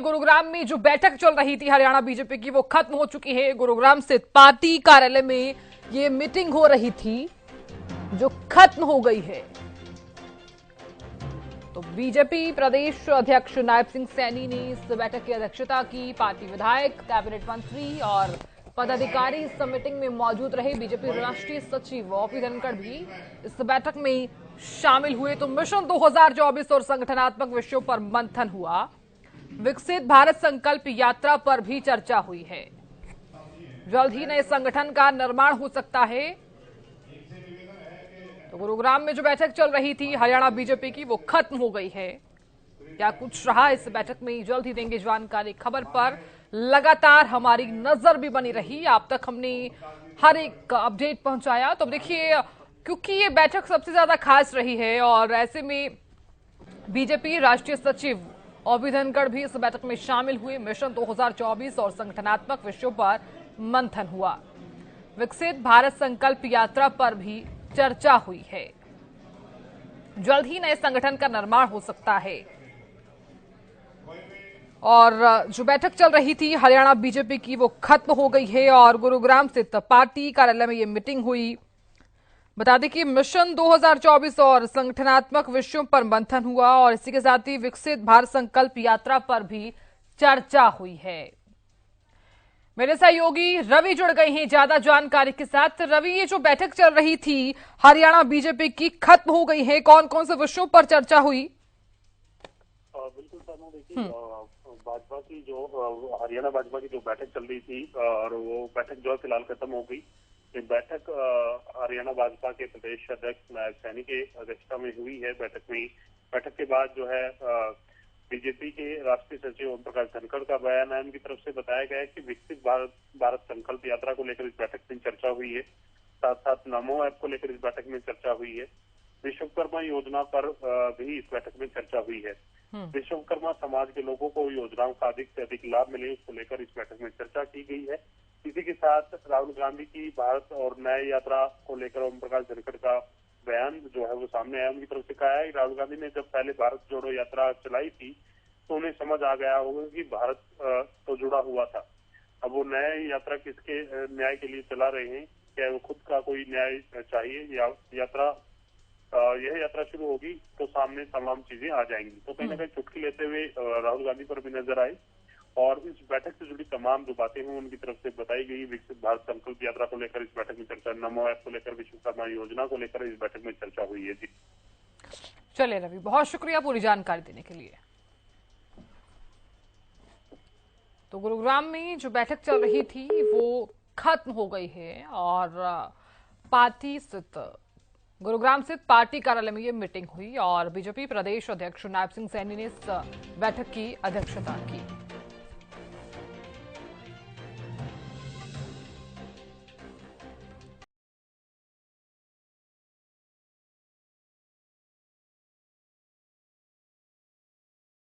गुरुग्राम में जो बैठक चल रही थी हरियाणा बीजेपी की वो खत्म हो चुकी है। गुरुग्राम स्थित पार्टी कार्यालय में ये मीटिंग हो रही थी जो खत्म हो गई है। तो बीजेपी प्रदेश अध्यक्ष नायब सिंह सैनी ने इस बैठक की अध्यक्षता की। पार्टी विधायक, कैबिनेट मंत्री और पदाधिकारी इस मीटिंग में मौजूद रहे। बीजेपी राष्ट्रीय सचिव ओपी धनखड़ भी इस बैठक में शामिल हुए। तो मिशन 2024 और संगठनात्मक विषयों पर मंथन हुआ। विकसित भारत संकल्प यात्रा पर भी चर्चा हुई है। जल्द ही नए संगठन का निर्माण हो सकता है। तो गुरुग्राम में जो बैठक चल रही थी हरियाणा बीजेपी की वो खत्म हो गई है। क्या कुछ रहा इस बैठक में, जल्द ही देंगे जानकारी। खबर पर लगातार हमारी नजर भी बनी रही। अब तक हमने हर एक अपडेट पहुंचाया। तो देखिए, क्योंकि ये बैठक सबसे ज्यादा खास रही है और ऐसे में बीजेपी राष्ट्रीय सचिव ओपी धनखड़ भी इस बैठक में शामिल हुए। मिशन 2024 और संगठनात्मक विषयों पर मंथन हुआ। विकसित भारत संकल्प यात्रा पर भी चर्चा हुई है। जल्द ही नए संगठन का निर्माण हो सकता है। और जो बैठक चल रही थी हरियाणा बीजेपी की वो खत्म हो गई है और गुरुग्राम स्थित पार्टी कार्यालय में ये मीटिंग हुई। बता दें कि मिशन 2024 और संगठनात्मक विषयों पर मंथन हुआ और इसी के साथ ही विकसित भारत संकल्प यात्रा पर भी चर्चा हुई है। मेरे सहयोगी रवि जुड़ गए हैं ज्यादा जानकारी के साथ। रवि, ये जो बैठक चल रही थी हरियाणा बीजेपी की खत्म हो गई है, कौन कौन से विषयों पर चर्चा हुई? बिल्कुल सानू, देखिए भाजपा की जो हरियाणा भाजपा की जो बैठक चल रही थी और वो बैठक जो है फिलहाल खत्म हो गई। ये बैठक हरियाणा भाजपा के प्रदेश अध्यक्ष नायब सैनी के अध्यक्षता में हुई है। बैठक के बाद जो है बीजेपी के राष्ट्रीय सचिव ओम प्रकाश धनखड़ का बयान है। उनकी तरफ से बताया गया है कि विकसित भारत संकल्प यात्रा को लेकर इस बैठक में चर्चा हुई है। साथ साथ नमो ऐप को लेकर इस बैठक में चर्चा हुई है। विश्वकर्मा योजना पर भी इस बैठक में चर्चा हुई है। विश्वकर्मा समाज के लोगों को योजनाओं का अधिक से अधिक लाभ मिले, उसको लेकर इस बैठक में चर्चा की गई है। इसी के साथ राहुल गांधी की भारत और न्याय यात्रा को लेकर ओम प्रकाश धनखड़ का बयान जो है वो सामने आया। उनकी तरफ से कहा है कि राहुल गांधी ने जब पहले भारत जोड़ो यात्रा चलाई थी तो उन्हें समझ आ गया होगा कि भारत तो जुड़ा हुआ था। अब वो न्याय यात्रा किसके न्याय के लिए चला रहे हैं, क्या वो खुद का कोई न्याय चाहिए या यह यात्रा शुरू होगी तो सामने तमाम चीजें आ जाएंगी। तो कहीं ना कहीं चुटकी लेते हुए राहुल गांधी पर भी नजर आए और इस बैठक से जुड़ी तमाम जो बातें हैं उनकी तरफ से बताई गई। विकसित भारत संकल्प यात्रा को लेकर इस बैठक में चर्चा, नमो ऐप को लेकर, विश्वकर्मा योजना को लेकर इस बैठक में चर्चा हुई है। जी चलिए रवि, बहुत शुक्रिया पूरी जानकारी देने के लिए। तो गुरुग्राम में जो बैठक चल रही थी वो खत्म हो गई है और गुरुग्राम स्थित पार्टी कार्यालय में ये मीटिंग हुई और बीजेपी प्रदेश अध्यक्ष नायब सिंह सैनी ने इस बैठक की अध्यक्षता की।